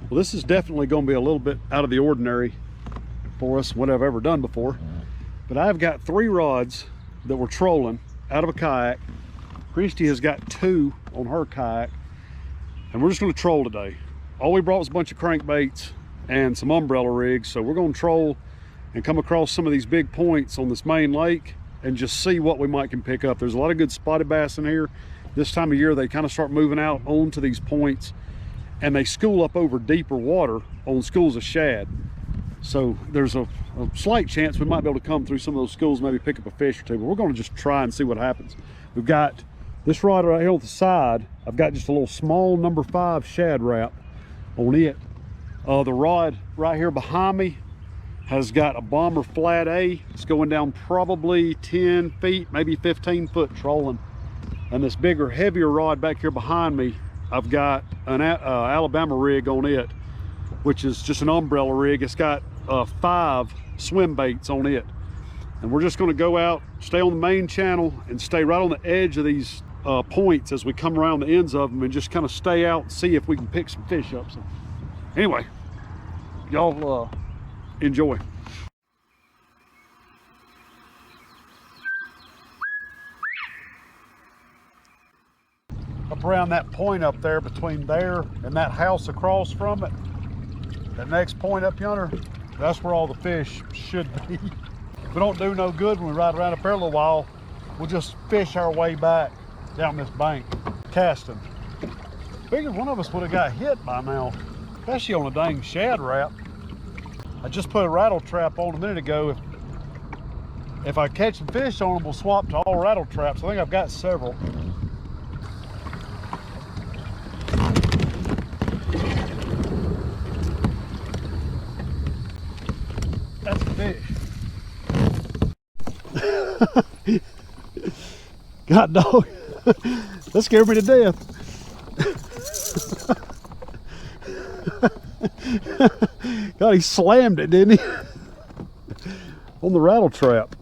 Well, this is definitely going to be a little bit out of the ordinary for us, what I've ever done before. But I've got 3 rods that we're trolling out of a kayak. Christy has got 2 on her kayak, and we're just going to troll today. All we brought was a bunch of crankbaits and some umbrella rigs, so we're going to troll and come across some of these big points on this main lake and just see what we might can pick up. There's a lot of good spotted bass in here. This time of year they kind of start moving out onto these points, and they school up over deeper water on schools of shad. So there's a slight chance we might be able to come through some of those schools, maybe pick up a fish or 2, but we're going to just try and see what happens. We've got this rod right here on the side. I've got just a little small number 5 shad wrap on it. The rod right here behind me has got a bomber flat A. It's going down probably 10 feet, maybe 15 foot trolling. And this bigger, heavier rod back here behind me, I've got an Alabama rig on it, which is just an umbrella rig. It's got 5 swim baits on it. And we're just gonna go out, stay on the main channel, and stay right on the edge of these points as we come around the ends of them, and just kind of stay out and see if we can pick some fish up. So anyway, y'all enjoy. Up around that point up there, between there and that house across from it, that next point up yonder, that's where all the fish should be. If we don't do no good when we ride around up there a little while, we'll just fish our way back down this bank, casting. Figured one of us would have got hit by now, especially on a dang shad wrap. I just put a rattle trap on a minute ago. If I catch some fish on them, we'll swap to all rattle traps. I think I've got several. That's a fish. God dog, that scared me to death. God, he slammed it, didn't he? On the rattle trap.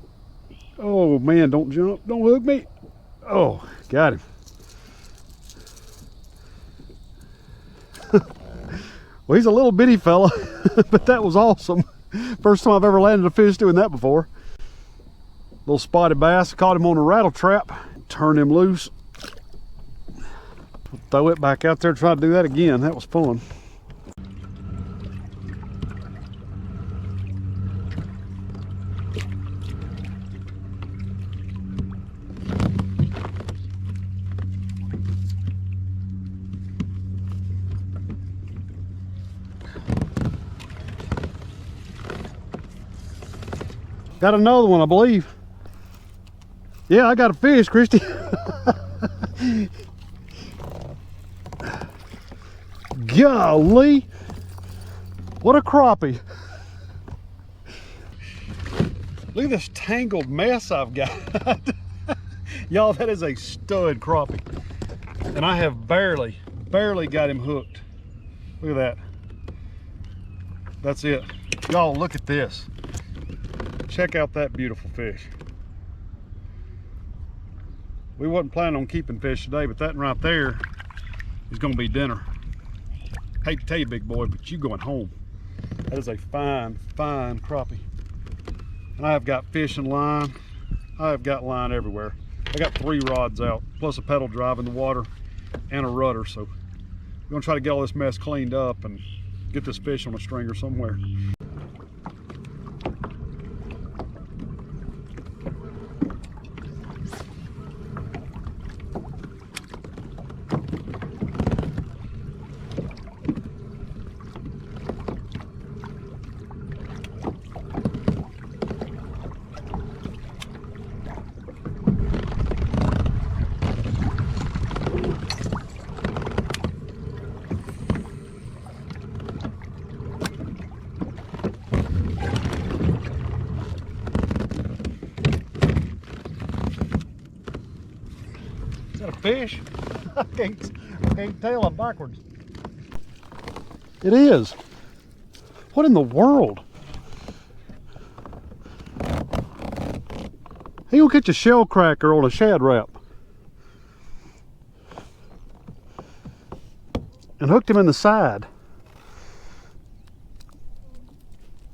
Oh man, don't jump, don't hook me. Oh, got him. Well, he's a little bitty fella, but that was awesome. First time I've ever landed a fish doing that before. Little spotted bass, caught him on a rattle trap, turned him loose. Throw it back out there, try to do that again. That was fun. Got another one, I believe. Yeah, I got a fish, Christy. Golly, what a crappie. Look at this tangled mess I've got. Y'all, that is a stud crappie. And I have barely got him hooked. Look at that. That's it. Y'all, look at this. Check out that beautiful fish. We wasn't planning on keeping fish today, but that right there is gonna be dinner. Hate to tell you, big boy, but you going home. That is a fine, fine crappie. And I have got fish and line. I have got line everywhere. I got 3 rods out, plus a pedal drive in the water and a rudder. So we're gonna try to get all this mess cleaned up and get this fish on a stringer somewhere. Is that a fish? I can't tell, I'm backwards. It is. What in the world? He gonna catch a shell cracker on a shad wrap. And hooked him in the side.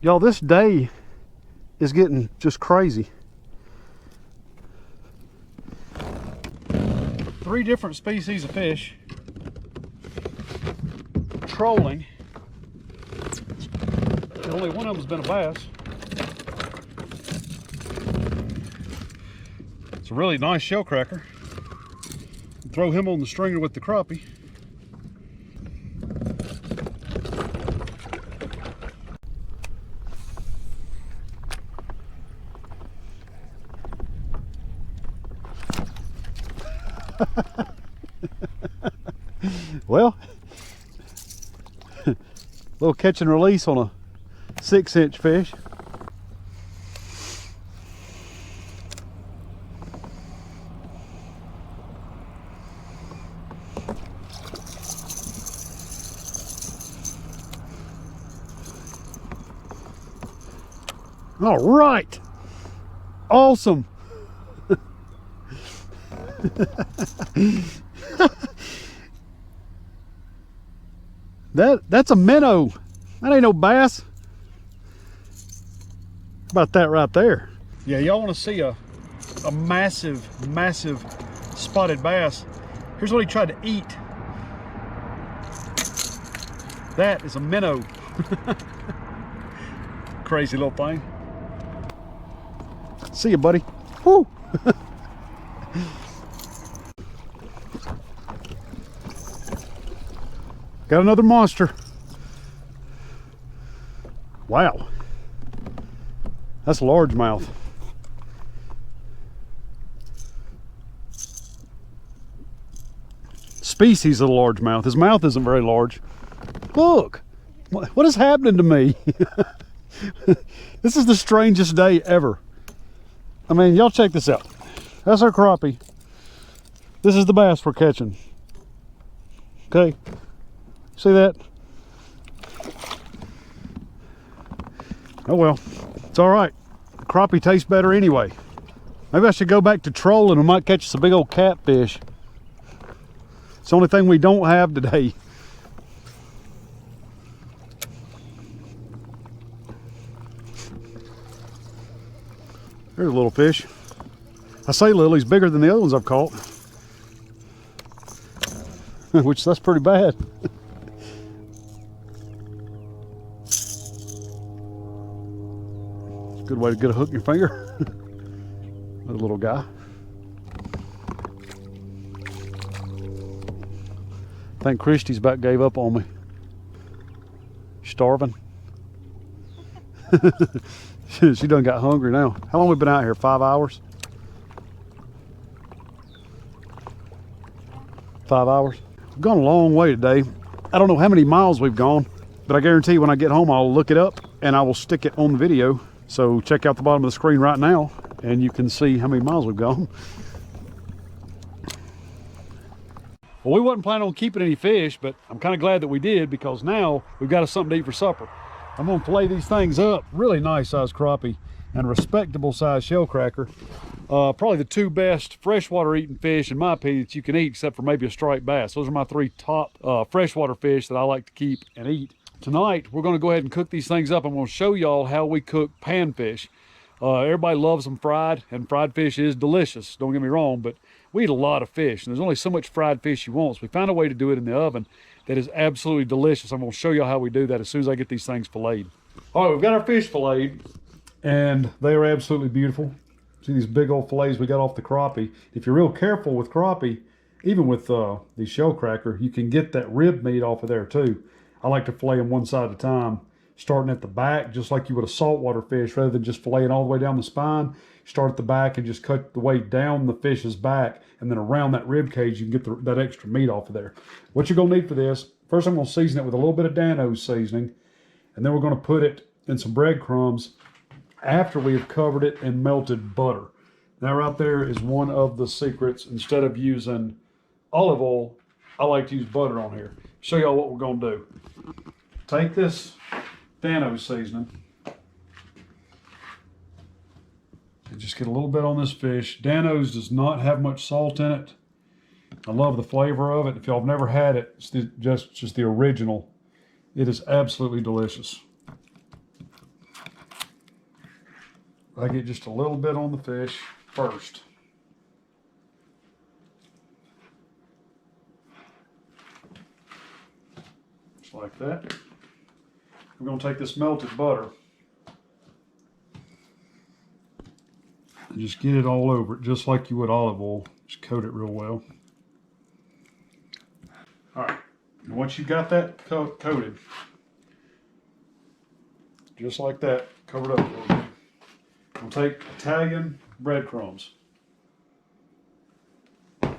Y'all, this day is getting just crazy. 3 different species of fish trolling, and only one of them's been a bass. It's a really nice shell cracker. Throw him on the stringer with the crappie. Well, little catch and release on a 6-inch fish. All right, awesome. That's a minnow. That ain't no bass. How about that right there? Yeah, y'all want to see a massive spotted bass? Here's what he tried to eat. That is a minnow. Crazy little thing. See you, buddy. Woo! Got another monster. Wow. That's largemouth. Species of largemouth. His mouth isn't very large. Look, what is happening to me? This is the strangest day ever. I mean, y'all check this out. That's our crappie. This is the bass we're catching. Okay, see that? Oh well, it's all right. Crappie tastes better anyway. Maybe I should go back to trolling and might catch us a big old catfish. It's the only thing we don't have today. There's a little fish. I say little, he's bigger than the other ones I've caught. Which, that's pretty bad. Good way to get a hook in your finger. Another little guy. I think Christy's about gave up on me. Starving. She done got hungry now. How long we been out here? 5 hours? 5 hours. We've gone a long way today. I don't know how many miles we've gone, but I guarantee when I get home I'll look it up and I will stick it on the video. So check out the bottom of the screen right now and you can see how many miles we've gone. Well, we wasn't planning on keeping any fish, but I'm kind of glad that we did because now we've got us something to eat for supper. I'm gonna fillet these things up. Really nice sized crappie and a respectable sized shell cracker. Probably the 2 best freshwater eating fish in my opinion that you can eat, except for maybe a striped bass. Those are my 3 top freshwater fish that I like to keep and eat. Tonight, we're gonna go ahead and cook these things up. I'm gonna show y'all how we cook panfish. Everybody loves them fried, and fried fish is delicious, don't get me wrong, but we eat a lot of fish, and there's only so much fried fish you want, so we found a way to do it in the oven that is absolutely delicious. I'm gonna show you how we do that as soon as I get these things filleted. All right, we've got our fish filleted, and they are absolutely beautiful. See these big old fillets we got off the crappie. If you're real careful with crappie, even with the shell cracker, you can get that rib meat off of there too. I like to fillet them one side at a time, starting at the back, just like you would a saltwater fish, rather than just filleting all the way down the spine. Start at the back and just cut the way down the fish's back, and then around that rib cage you can get that extra meat off of there. What you're gonna need for this, first I'm gonna season it with a little bit of Dano's seasoning, and then we're gonna put it in some breadcrumbs after we have covered it in melted butter. That right there is one of the secrets. Instead of using olive oil, I like to use butter on here. Show y'all what we're gonna do. Take this Dano's seasoning and just get a little bit on this fish. Dano's does not have much salt in it. I love the flavor of it. If y'all have never had it, it's just the original. It is absolutely delicious. I get just a little bit on the fish first. Just like that. We're going to take this melted butter and just get it all over it, just like you would olive oil. Just coat it real well. All right, and once you've got that coated, just like that, cover it up a little bit. We'll take Italian breadcrumbs. You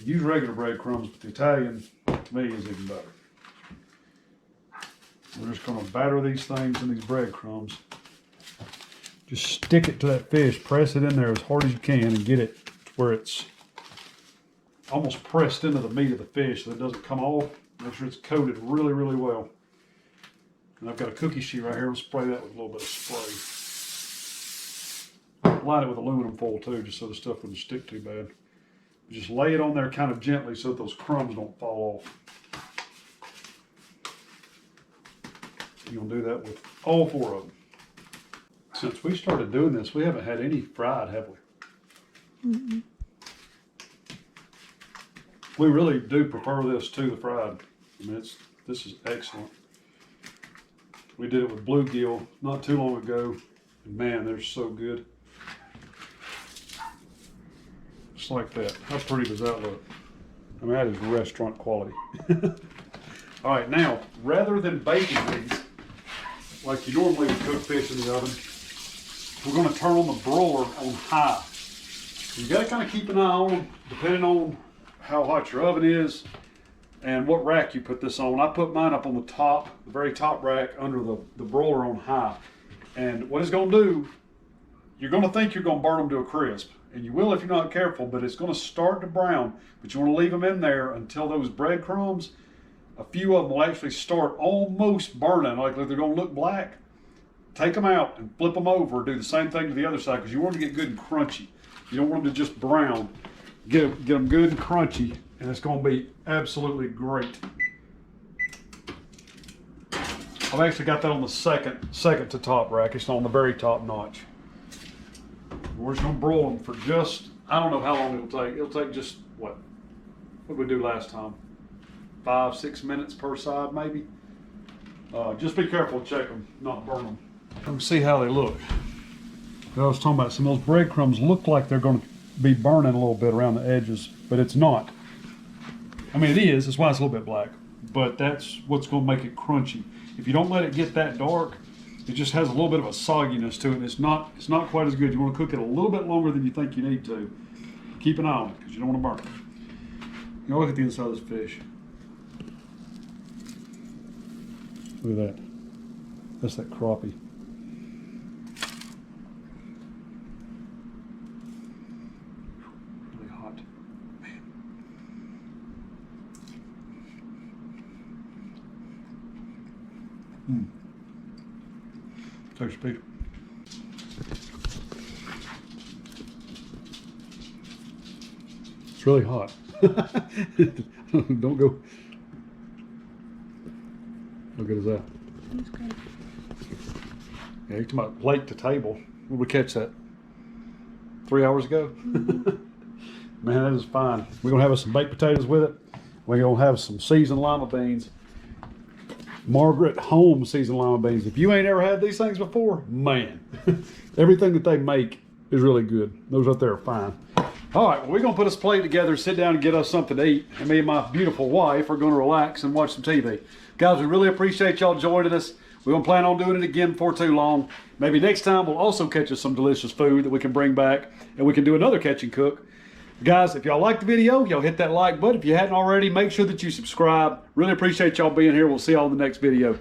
use regular breadcrumbs, but the Italian, to me, is even better. We're just going to batter these things in these breadcrumbs. Just stick it to that fish, press it in there as hard as you can, and get it to where it's almost pressed into the meat of the fish so it doesn't come off. Make sure it's coated really, really well. And I've got a cookie sheet right here. We'll spray that with a little bit of spray. Line it with aluminum foil too, just so the stuff wouldn't stick too bad. Just lay it on there kind of gently so that those crumbs don't fall off. You're gonna do that with all 4 of them. Since we started doing this, we haven't had any fried, have we? Mm-mm. We really do prefer this to the fried. I mean, this is excellent. We did it with bluegill not too long ago, and man, they're so good. Just like that. How pretty does that look? I mean, that is restaurant quality. All right, now, rather than baking these, like you normally would cook fish in the oven, we're going to turn on the broiler on high. You got to kind of keep an eye on them, depending on how hot your oven is and what rack you put this on. I put mine up on the top, the very top rack under the broiler on high. And what it's going to do, you're going to think you're going to burn them to a crisp. And you will if you're not careful, but it's going to start to brown. But you want to leave them in there until those breadcrumbs, a few of them will actually start almost burning, like they're going to look black. Take them out and flip them over. Do the same thing to the other side because you want them to get good and crunchy. You don't want them to just brown. Get them good and crunchy, and it's going to be absolutely great. I've actually got that on the second to top rack. It's on the very top notch. We're just going to broil them for just, I don't know how long it'll take. It'll take just, what did we do last time? 5-6 minutes per side, maybe. Just be careful, check them, not burn them. Let me see how they look. I was talking about some of those breadcrumbs look like they're going to be burning a little bit around the edges, but it's not. I mean, it is. That's why it's a little bit black, but that's what's going to make it crunchy. If you don't let it get that dark, it just has a little bit of a sogginess to it. And it's not quite as good. You want to cook it a little bit longer than you think you need to. Keep an eye on it because you don't want to burn it. Now look at the inside of this fish. Look at that. That's that crappie. Really hot. Man. Take a speed. It's really hot. Don't go. How good is that? That's good. Yeah, you're talking about plate to table. When did we catch that? 3 hours ago? Mm-hmm. Man, that is fine. We're going to have some baked potatoes with it. We're going to have some seasoned lima beans. Margaret Home seasoned lima beans. If you ain't ever had these things before, man, everything that they make is really good. Those up there are fine. All right, well, we're going to put us a plate together, sit down and get us something to eat. And me and my beautiful wife are going to relax and watch some TV. Guys, we really appreciate y'all joining us. We're going to plan on doing it again before too long. Maybe next time we'll also catch us some delicious food that we can bring back and we can do another catch and cook. Guys, if y'all liked the video, y'all hit that like button. If you hadn't already, make sure that you subscribe. Really appreciate y'all being here. We'll see y'all in the next video.